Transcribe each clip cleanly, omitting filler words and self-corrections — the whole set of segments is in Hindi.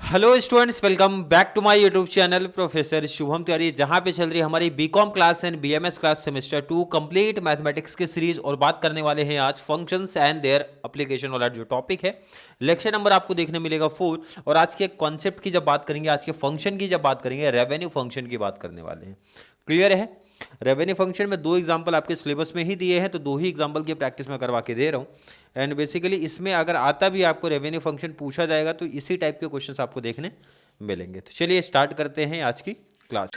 Hello students, welcome back to my YouTube channel professor Shubham Tiwari, जहां पे चल रही है हमारी BCom class and BMS class semester 2 complete mathematics की सीरीज। और बात करने वाले हैं आज फंक्शंस एंड देयर एप्लीकेशन वाला जो टॉपिक है। लेक्चर नंबर आपको देखने मिलेगा 4। और आज के कॉन्सेप्ट की जब बात करेंगे, आज के फंक्शन की जब बात करेंगे, रेवेन्यू फंक्शन की बात करने वाले हैं। क्लियर है? रेवेन्यू फंक्शन में 2 एग्जाम्पल आपके सिलेबस में ही दिए हैं, तो 2 ही एग्जाम्पल की प्रैक्टिस में करवा के दे रहा हूँ। एंड बेसिकली इसमें अगर आता भी आपको रेवेन्यू फंक्शन पूछा जाएगा तो इसी टाइप के क्वेश्चंस आपको देखने मिलेंगे। तो चलिए स्टार्ट करते हैं आज की क्लास।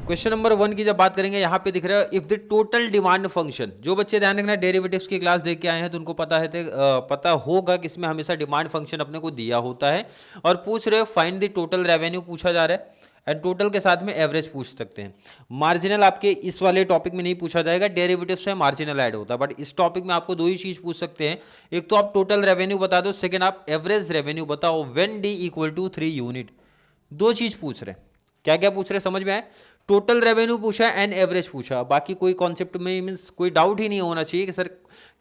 क्वेश्चन नंबर 1 की जब बात करेंगे, यहाँ पे दिख रहा है if the total demand function. जो बच्चे ध्यान रखना डेरिवेटिव्स की क्लास देख के आए हैं तो उनको पता होगा कि इसमें हमेशा डिमांड फंक्शन अपने को दिया होता है। और पूछ रहे हो फाइंड द टोटल रेवेन्यू पूछा जा रहा है, एंड टोटल के साथ में एवरेज पूछ सकते हैं। मार्जिनल आपके इस वाले टॉपिक में नहीं पूछा जाएगा, डेरिवेटिव से मार्जिनल ऐड होता है। बट इस टॉपिक में आपको 2 ही चीज पूछ सकते हैं, एक तो आप टोटल रेवेन्यू बता दो, सेकेंड आप एवरेज रेवेन्यू बताओ when D equal to 3 unit. 2 चीज पूछ रहे हैं। क्या क्या पूछ रहे हैं समझ में आए? टोटल रेवेन्यू पूछा एंड एवरेज पूछा। बाकी कोई कॉन्सेप्ट में मींस कोई डाउट ही नहीं होना चाहिए कि सर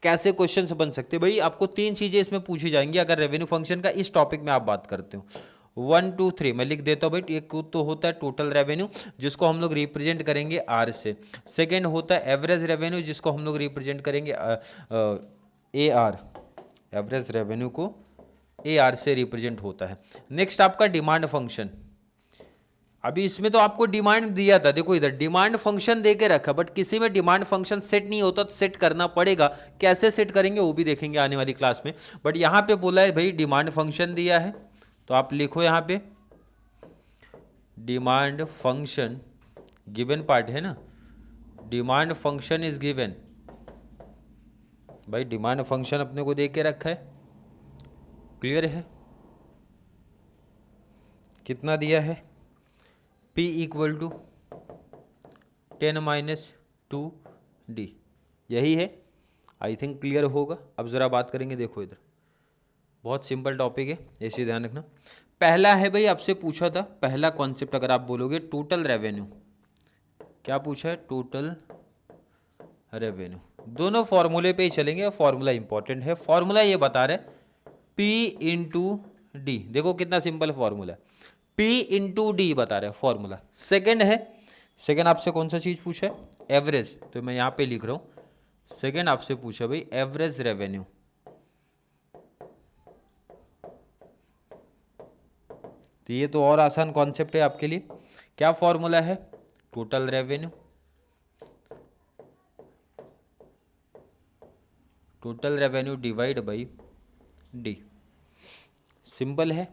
कैसे क्वेश्चन बन सकते। भाई आपको 3 चीजें इसमें पूछी जाएंगी अगर रेवेन्यू फंक्शन का इस टॉपिक में आप बात करते हो। 1 2 3 मैं लिख देता हूँ भाई। एक तो होता है टोटल रेवेन्यू जिसको हम लोग रिप्रेजेंट करेंगे आर से। सेकेंड होता है एवरेज रेवेन्यू जिसको हम लोग रिप्रेजेंट करेंगे ए आर। एवरेज रेवेन्यू को ए आर से रिप्रेजेंट होता है। नेक्स्ट आपका डिमांड फंक्शन। अभी इसमें तो आपको डिमांड दिया था, देखो इधर डिमांड फंक्शन दे के रखा, बट किसी में डिमांड फंक्शन सेट नहीं होता तो सेट करना पड़ेगा। कैसे सेट करेंगे वो भी देखेंगे आने वाली क्लास में। बट यहां पे बोला है भाई डिमांड फंक्शन दिया है, तो आप लिखो यहां पे डिमांड फंक्शन। गिवन पार्ट है ना, डिमांड फंक्शन इज गिवन। भाई डिमांड फंक्शन अपने को दे के रखा है। क्लियर है? कितना दिया है? P equal to 10 - 2D। यही है। आई थिंक क्लियर होगा। अब ज़रा बात करेंगे, देखो इधर बहुत सिंपल टॉपिक है, ऐसे ध्यान रखना। पहला है भाई, आपसे पूछा था पहला कॉन्सेप्ट, अगर आप बोलोगे टोटल रेवेन्यू। क्या पूछा है? Total revenue. दोनों फॉर्मूले पे ही चलेंगे, फॉर्मूला इंपॉर्टेंट है। फॉर्मूला ये बता रहे P इंटू डी। देखो कितना सिंपल फॉर्मूला है, P इंटू डी बता रहे हैं फॉर्मूला। सेकेंड है, सेकेंड आपसे कौन सा चीज पूछा है? एवरेज। तो मैं यहां पे लिख रहा हूं सेकेंड आपसे पूछा भाई एवरेज रेवेन्यू। तो ये तो और आसान कॉन्सेप्ट है आपके लिए। क्या फॉर्मूला है? Total revenue, total revenue divide by D. Simple है।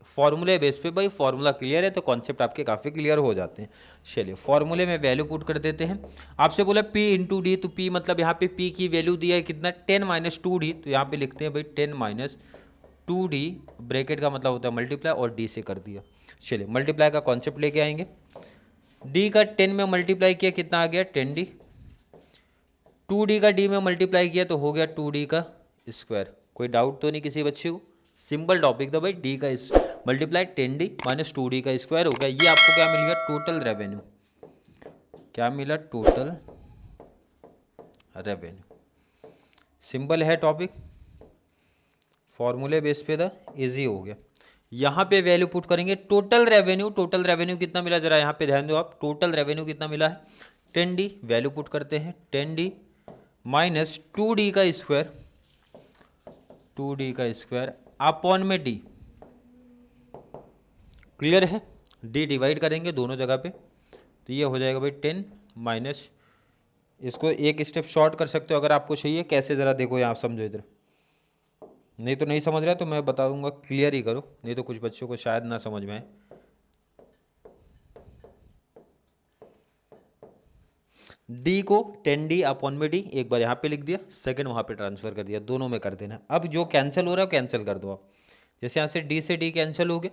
फॉर्मूले बेस पे भाई फॉर्मूला क्लियर है तो कॉन्सेप्ट आपके काफ़ी क्लियर हो जाते हैं। चलिए फॉर्मूले में वैल्यू पुट कर देते हैं। आपसे बोला P इंटू डी, तो P मतलब यहाँ पे P की वैल्यू दिया है कितना? 10 - 2D। तो यहाँ पे लिखते हैं भाई 10 - 2D। ब्रैकेट का मतलब होता है मल्टीप्लाई, और D से कर दिया। चलिए मल्टीप्लाई का कॉन्सेप्ट लेके आएंगे। D का 10 में मल्टीप्लाई किया, कितना आ गया? 10D। 2D का D में मल्टीप्लाई किया तो हो गया 2D का स्क्वायर। कोई डाउट तो नहीं किसी बच्चे को? सिंपल टॉपिक था भाई। D का मल्टीप्लाई 10D - 2D का स्क्वायर हो गया। ये आपको क्या मिल गया? Total revenue. क्या मिला? Total revenue. सिंपल है टॉपिक, फॉर्मूले बेस पे था, इजी हो गया। यहां पे वैल्यू पुट करेंगे टोटल रेवेन्यू। टोटल रेवेन्यू कितना मिला जरा यहां पे ध्यान दो आप। टोटल रेवेन्यू कितना मिला है? 10D। वैल्यू पुट करते हैं 10D - 2D का स्क्वायर, 2D का स्क्वायर अपॉन में D। क्लियर है? D डिवाइड करेंगे दोनों जगह पे, तो ये हो जाएगा भाई 10 माइनस, इसको एक स्टेप शॉर्ट कर सकते हो अगर आपको चाहिए। कैसे ज़रा देखो यहाँ समझो इधर, नहीं तो नहीं समझ रहा तो मैं बता दूंगा, क्लियर ही करो, नहीं तो कुछ बच्चों को शायद ना समझ में आए। डी को 10D अपॉन में डी एक बार यहाँ पे लिख दिया, सेकंड वहाँ पे ट्रांसफर कर दिया, दोनों में कर देना। अब जो कैंसिल हो रहा है कैंसिल कर दो आप। जैसे यहाँ से डी कैंसिल हो गया,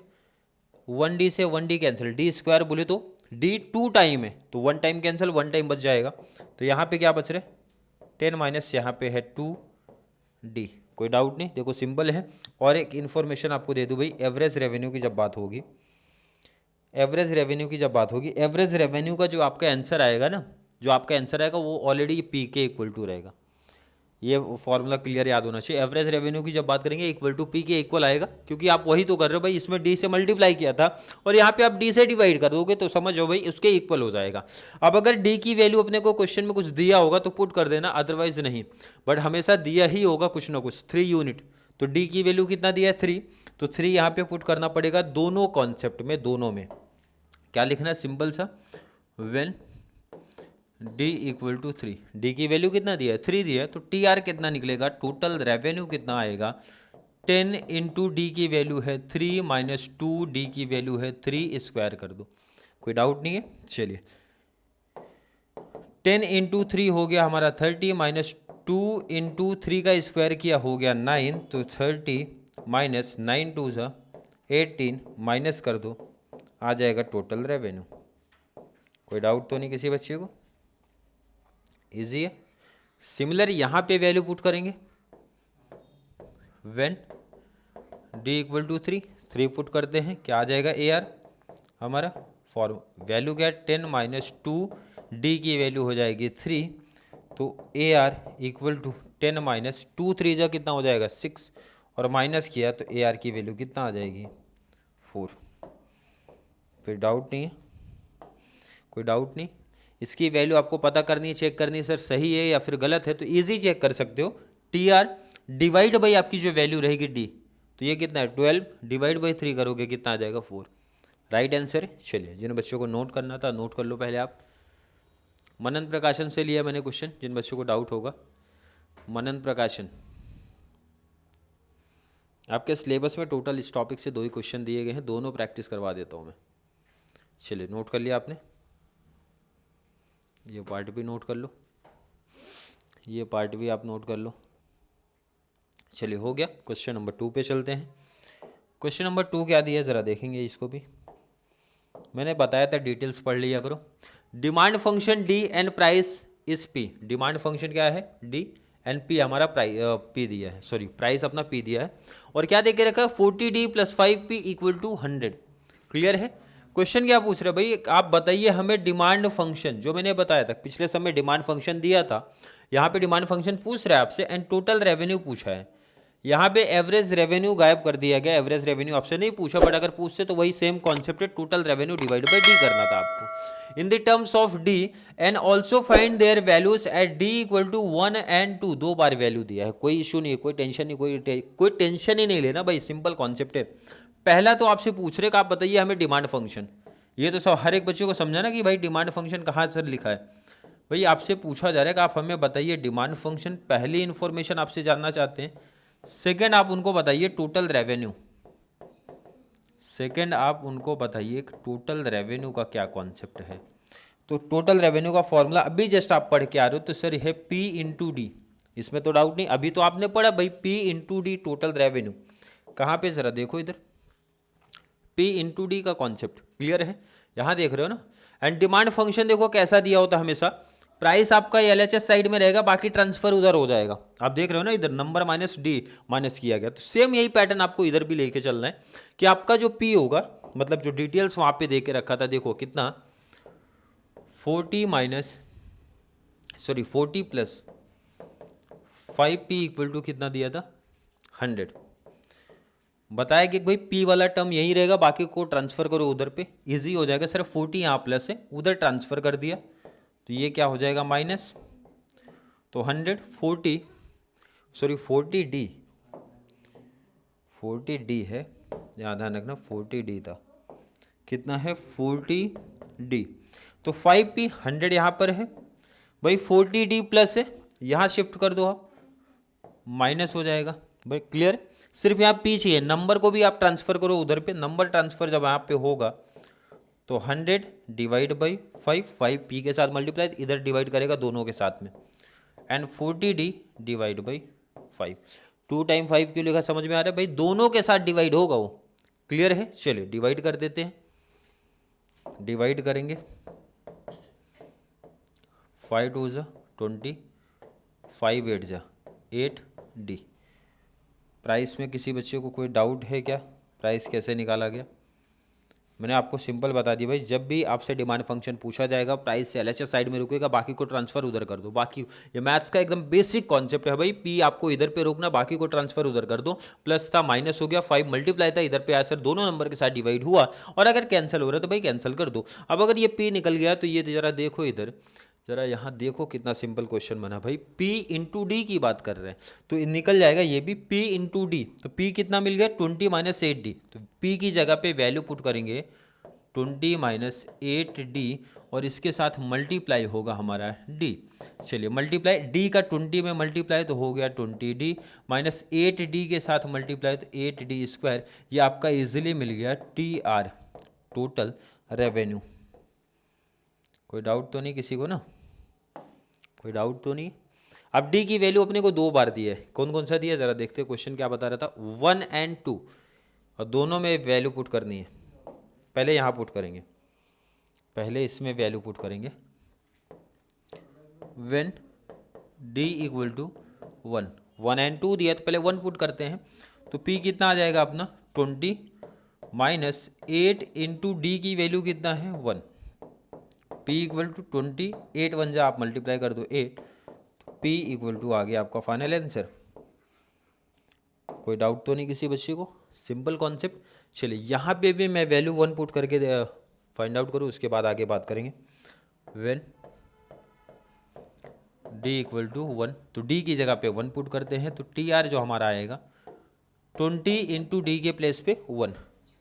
1d से 1d कैंसिल, डी स्क्वायर बोले तो d 2 टाइम है तो 1 टाइम कैंसिल, 1 टाइम बच जाएगा। तो यहाँ पे क्या बच रहे 10 माइनस यहाँ पे है 2d। कोई डाउट नहीं, देखो सिंपल है। और एक इन्फॉर्मेशन आपको दे दूँ भाई, एवरेज रेवेन्यू की जब बात होगी, एवरेज रेवेन्यू की जब बात होगी, एवरेज रेवेन्यू का जो आपका आंसर आएगा ना, जो आपका आंसर आएगा वो ऑलरेडी पी के इक्वल टू रहेगा। ये फॉर्मूला क्लियर याद होना चाहिए। एवरेज रेवेन्यू की जब बात करेंगे इक्वल टू पी के इक्वल आएगा, क्योंकि आप वही तो कर रहे हो भाई, इसमें डी से मल्टीप्लाई किया था और यहाँ पे आप डी से डिवाइड कर दोगे तो समझो भाई उसके इक्वल हो जाएगा। अब अगर डी की वैल्यू अपने को क्वेश्चन में कुछ दिया होगा तो पुट कर देना, अदरवाइज नहीं। बट हमेशा दिया ही होगा कुछ ना कुछ, 3 यूनिट। तो डी की वैल्यू कितना दिया है 3, तो 3 यहाँ पे पुट करना पड़ेगा दोनों कॉन्सेप्ट में, दोनों में। क्या लिखना है सिंपल सा, when d equal to 3, D की वैल्यू कितना दिया है 3 दिया है, तो टी आर कितना निकलेगा, टोटल रेवेन्यू कितना आएगा 10 इंटू डी की वैल्यू है 3 माइनस 2 डी की वैल्यू है 3 स्क्वायर कर दो। कोई डाउट नहीं है। चलिए 10 इंटू 3 हो गया हमारा 30 माइनस 2 इंटू 3 का स्क्वायर किया हो गया 9, तो 30 माइनस 9 2 सा 18 माइनस कर दो, आ जाएगा टोटल रेवेन्यू। कोई डाउट तो नहीं किसी बच्चे को, इजी है। सिमिलर यहाँ पे वैल्यू पुट करेंगे, when D equal to 3 put करते हैं, क्या आ जाएगा ए आर हमारा फॉर्म, वैल्यू क्या है 10 माइनस 2 डी की वैल्यू हो जाएगी 3, तो A R equal to 10 minus 2 3 जा कितना हो जाएगा 6, और माइनस किया तो ए आर की वैल्यू कितना आ जाएगी 4। फिर डाउट नहीं है, कोई डाउट नहीं। इसकी वैल्यू आपको पता करनी है, चेक करनी है सर सही है या फिर गलत है, तो इजी चेक कर सकते हो। टी आर डिवाइड बाई आपकी जो वैल्यू रहेगी डी, तो ये कितना है 12 डिवाइड बाई 3 करोगे कितना आ जाएगा 4, राइट आंसर है। चलिए जिन बच्चों को नोट करना था नोट कर लो पहले आप। मनन प्रकाशन से लिया मैंने क्वेश्चन, जिन बच्चों को डाउट होगा। मनन प्रकाशन, आपके सिलेबस में टोटल इस टॉपिक से 2 ही क्वेश्चन दिए गए हैं, दोनों प्रैक्टिस करवा देता हूँ मैं। चलिए नोट कर लिया आपने, ये पार्ट भी नोट कर लो, ये पार्ट भी आप नोट कर लो। चलिए हो गया। क्वेश्चन नंबर 2 पे चलते हैं। क्वेश्चन नंबर 2 क्या दिया है ज़रा देखेंगे, इसको भी मैंने बताया था, डिटेल्स पढ़ लिया करो। Demand function D and price is P. Demand function क्या है डी एंड पी, हमारा पी दिया है, सॉरी प्राइस अपना पी दिया है, और क्या दे के रखा है 40D + 5P equal to 100। Clear है। क्वेश्चन क्या पूछ रहे भाई, आप बताइए हमें डिमांड फंक्शन, जो मैंने बताया था पिछले समय डिमांड फंक्शन दिया था, यहाँ पे डिमांड फंक्शन पूछ रहा है आपसे, एंड टोटल रेवेन्यू पूछा है। यहाँ पे एवरेज रेवेन्यू गायब कर दिया गया, एवरेज रेवेन्यू आपसे नहीं पूछा, बट अगर पूछते तो वही सेम कॉन्सेप्ट है, total revenue divide by D करना था आपको। In the terms of D and also find their values at D equal to 1 and 2, 2 बार वैल्यू दिया है, कोई इशू नहीं है, कोई टेंशन नहीं, कोई टेंशन ही नहीं लेना भाई, सिंपल कॉन्सेप्ट है। पहला तो आपसे पूछ रहे कि आप बताइए हमें डिमांड फंक्शन, ये तो सब हर एक बच्चे को समझाना कि भाई डिमांड फंक्शन कहाँ सर लिखा है। भाई आपसे पूछा जा रहा है कि आप हमें बताइए डिमांड फंक्शन, पहली इन्फॉर्मेशन आपसे जानना चाहते हैं। सेकंड आप उनको बताइए टोटल रेवेन्यू, सेकंड आप उनको बताइए टोटल रेवेन्यू का क्या कॉन्सेप्ट है। तो टोटल रेवेन्यू का फॉर्मूला अभी जस्ट आप पढ़ के आ रहे हो, तो सर है P इंटू डी, इसमें तो डाउट नहीं, अभी तो आपने पढ़ा भाई P into D total revenue, कहाँ पे जरा देखो इधर, P इंटू डी का कॉन्सेप्ट क्लियर है, यहाँ देख रहे हो ना। एंड डिमांड फंक्शन देखो कैसा दिया होता है हमेशा, प्राइस आपका LHS साइड में रहेगा, बाकी ट्रांसफर उधर हो जाएगा। आप देख रहे हो ना इधर नंबर माइनस डी माइनस किया गया, तो सेम यही पैटर्न आपको इधर भी लेके चलना है कि आपका जो P होगा, मतलब जो डिटेल्स वहाँ पे दे के रखा था, देखो कितना 40 प्लस 5P इक्वल टू कितना दिया था 100। बताया कि भाई P वाला टर्म यही रहेगा, बाकी को ट्रांसफर करो उधर पे, इजी हो जाएगा। सिर्फ 40 यहाँ प्लस है, उधर ट्रांसफर कर दिया, तो ये क्या हो जाएगा माइनस, तो 40D है, यहाँ ध्यान रखना 40D था, कितना है 40D, तो 5P 100 यहाँ पर है भाई, 40D प्लस है, यहाँ शिफ्ट कर दो आप, माइनस हो जाएगा भाई। क्लियर, सिर्फ यहाँ P चाहिए, नंबर को भी आप ट्रांसफर करो उधर पे, नंबर ट्रांसफर जब यहाँ पे होगा तो 100 डिवाइड बाई 5 P के साथ मल्टीप्लाई, इधर डिवाइड करेगा दोनों के साथ में, and 40D divide by 5। 2 time 5 क्यों लिखा समझ में आ रहा है भाई, दोनों के साथ डिवाइड होगा वो, क्लियर है? चलिए डिवाइड कर देते हैं, डिवाइड करेंगे 5 2 ज़ा 20, 5 8 ज़ा 8 डी। प्राइस में किसी बच्चे को कोई डाउट है क्या? प्राइस कैसे निकाला गया? मैंने आपको सिंपल बता दिया भाई, जब भी आपसे डिमांड फंक्शन पूछा जाएगा प्राइस से एलएचएस साइड में रुकेगा, बाकी को ट्रांसफर उधर कर दो। बाकी ये मैथ्स का एकदम बेसिक कॉन्सेप्ट है भाई, पी आपको इधर पे रोकना, बाकी को ट्रांसफर उधर कर दो। प्लस था माइनस हो गया, 5 मल्टीप्लाई था, इधर पे आया सर दोनों नंबर के साथ डिवाइड हुआ, और अगर कैंसिल हो रहा है तो भाई कैंसिल कर दो। अब अगर ये पी निकल गया तो ये जरा देखो इधर, जरा यहाँ देखो कितना सिंपल क्वेश्चन बना भाई, P इंटू डी की बात कर रहे हैं तो निकल जाएगा ये भी P इंटू डी। तो P कितना मिल गया 20 माइनस 8D, तो P की जगह पे वैल्यू पुट करेंगे 20 माइनस 8D, और इसके साथ मल्टीप्लाई होगा हमारा D। चलिए मल्टीप्लाई D का 20 में मल्टीप्लाई तो हो गया 20D, माइनस 8D के साथ मल्टीप्लाई तो 8D स्क्वायर, ये आपका इजीली मिल गया TR, टोटल रेवेन्यू। कोई डाउट तो नहीं किसी को ना? कोई डाउट तो नहीं? अब डी की वैल्यू अपने को 2 बार दी है, कौन कौन सा दिया जरा देखते हैं। क्वेश्चन क्या बता रहा था, 1 और 2, और दोनों में वैल्यू पुट करनी है। पहले यहाँ पुट करेंगे, पहले इसमें वैल्यू पुट करेंगे। व्हेन डी इक्वल टू 1, 1 और 2 दिया तो पहले 1 पुट करते हैं, तो पी कितना आ जाएगा अपना 20 माइनस 8 इंटू डी की वैल्यू कितना है 1, P इक्वल टू 20, 8 1 जा आप मल्टीप्लाई कर दो 8, तो P इक्वल टू आ गया आपका फाइनल आंसर। कोई डाउट तो नहीं किसी बच्चे को? Simple concept. चलिए यहाँ पे भी मैं वैल्यू 1 पुट करके फाइंड आउट करूँ, उसके बाद आगे बात करेंगे। व्हेन D इक्वल टू 1, तो D की जगह पे 1 पुट करते हैं, तो TR जो हमारा आएगा 20 इंटू डी के प्लेस पे 1,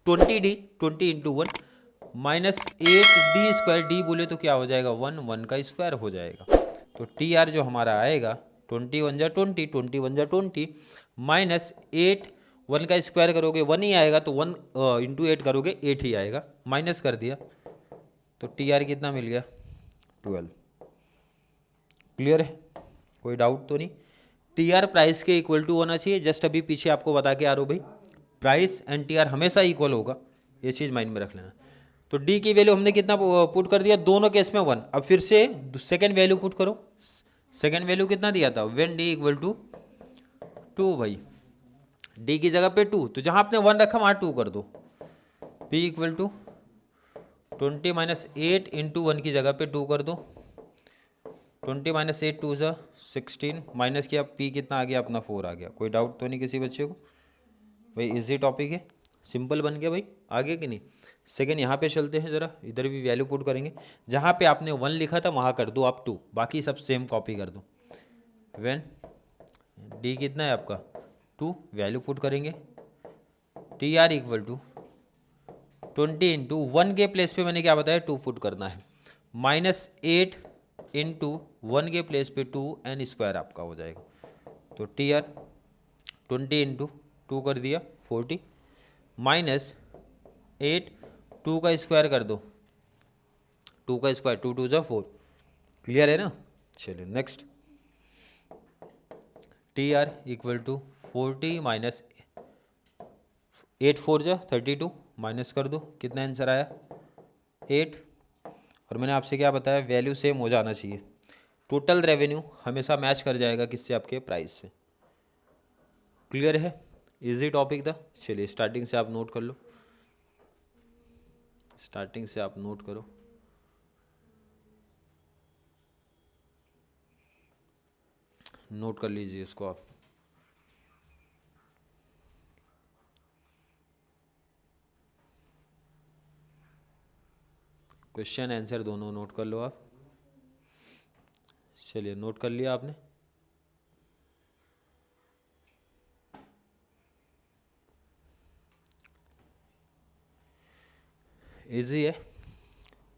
20D 20 into 1 minus 8D square, D बोले तो क्या हो जाएगा 1, 1 का स्क्वायर हो जाएगा। तो TR जो हमारा आएगा 20 1 जा 20, 20 1 जा 20, माइनस 8, 1 का स्क्वायर करोगे 1 ही आएगा, तो 1 इंटू 8 करोगे 8 ही आएगा, माइनस कर दिया तो TR कितना मिल गया 12। क्लियर है? कोई डाउट तो नहीं? TR प्राइस के इक्वल टू होना चाहिए, जस्ट अभी पीछे आपको बता के आ रहा हूँ भाई, प्राइस एंड TR हमेशा इक्वल होगा, ये चीज़ माइंड में रख लेना। तो डी की वैल्यू हमने कितना पुट कर दिया, दोनों केस में 1। अब फिर से सेकेंड वैल्यू पुट करो, सेकेंड वैल्यू कितना दिया था, व्हेन डी इक्वल टू 2 भाई, डी की जगह पे 2, तो जहां आपने 1 रखा वहां 2 कर दो। P equal to 20 minus 8 into 1 की जगह पे 2 कर दो, 20 माइनस 8 2 ज़ा 16, माइनस किया P कितना आ गया अपना 4 आ गया। कोई डाउट तो नहीं किसी बच्चे को? भाई इजी टॉपिक है, सिंपल बन गया भाई, आगे कि नहीं? सेकेंड यहाँ पे चलते हैं, जरा इधर भी वैल्यू पुट करेंगे, जहाँ पे आपने 1 लिखा था वहाँ कर दो आप 2, बाकी सब सेम कॉपी कर दो। व्हेन डी कितना है आपका 2, वैल्यू पुट करेंगे, TR इक्वल टू 20 इंटू 1 के प्लेस पे मैंने क्या बताया 2 पुट करना है, माइनस 8 इंटू 1 के प्लेस पे 2 एन स्क्वायर आपका हो जाएगा। तो TR 20 इंटू 2 कर दिया 40, माइनस 8, 2 का स्क्वायर कर दो, 2 का स्क्वायर 2 2 जा 4। क्लियर है ना? चलिए next, TR equal to 40 minus 8 4 जा 32, माइनस कर दो, कितना आंसर आया 8। और मैंने आपसे क्या बताया, वैल्यू सेम हो जाना चाहिए, टोटल रेवेन्यू हमेशा मैच कर जाएगा किससे, आपके प्राइस से। क्लियर है? इजी टॉपिक था। चलिए स्टार्टिंग से आप नोट कर लो, स्टार्टिंग से आप नोट करो। नोट कर लीजिए इसको आप। क्वेश्चन आंसर दोनों नोट कर लो आप। चलिए नोट कर लिया आपने? इजी है।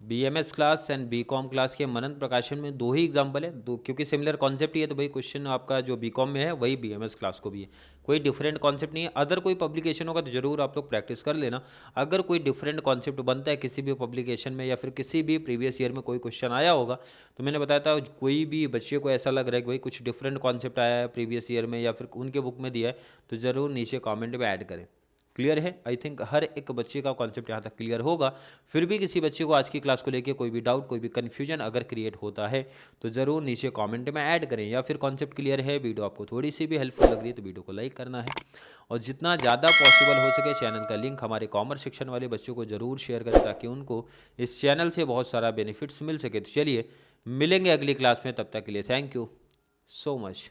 BMS class and BCom class के मनन प्रकाशन में 2 ही एग्जाम्पल है, 2, क्योंकि सिमिलर कॉन्सेप्ट ही है, तो भाई क्वेश्चन आपका जो BCom में है वही BMS क्लास को भी है, कोई डिफरेंट कॉन्सेप्ट नहीं है। अदर कोई पब्लिकेशन होगा तो जरूर आप लोग प्रैक्टिस कर लेना। अगर कोई डिफरेंट कॉन्सेप्ट बनता है किसी भी पब्लिकेशन में या फिर किसी भी प्रीवियस ईयर में कोई क्वेश्चन आया होगा, तो मैंने बताया था कोई भी बच्चे को ऐसा लग रहा है कि भाई कुछ डिफरेंट कॉन्सेप्ट आया है प्रीवियस ईयर में या फिर उनके बुक में दिया है, तो ज़रूर नीचे कॉमेंट में ऐड करें। क्लियर है? आई थिंक हर एक बच्चे का कॉन्सेप्ट यहाँ तक क्लियर होगा। फिर भी किसी बच्चे को आज की क्लास को लेके कोई भी डाउट, कोई भी कन्फ्यूजन अगर क्रिएट होता है तो ज़रूर नीचे कमेंट में ऐड करें, या फिर कॉन्सेप्ट क्लियर है, वीडियो आपको थोड़ी सी भी हेल्पफुल लग रही है तो वीडियो को लाइक करना है, और जितना ज़्यादा पॉसिबल हो सके चैनल का लिंक हमारे कॉमर्स सेक्शन वाले बच्चों को ज़रूर शेयर करें ताकि उनको इस चैनल से बहुत सारा बेनिफिट्स मिल सके। तो चलिए मिलेंगे अगली क्लास में, तब तक के लिए थैंक यू सो मच।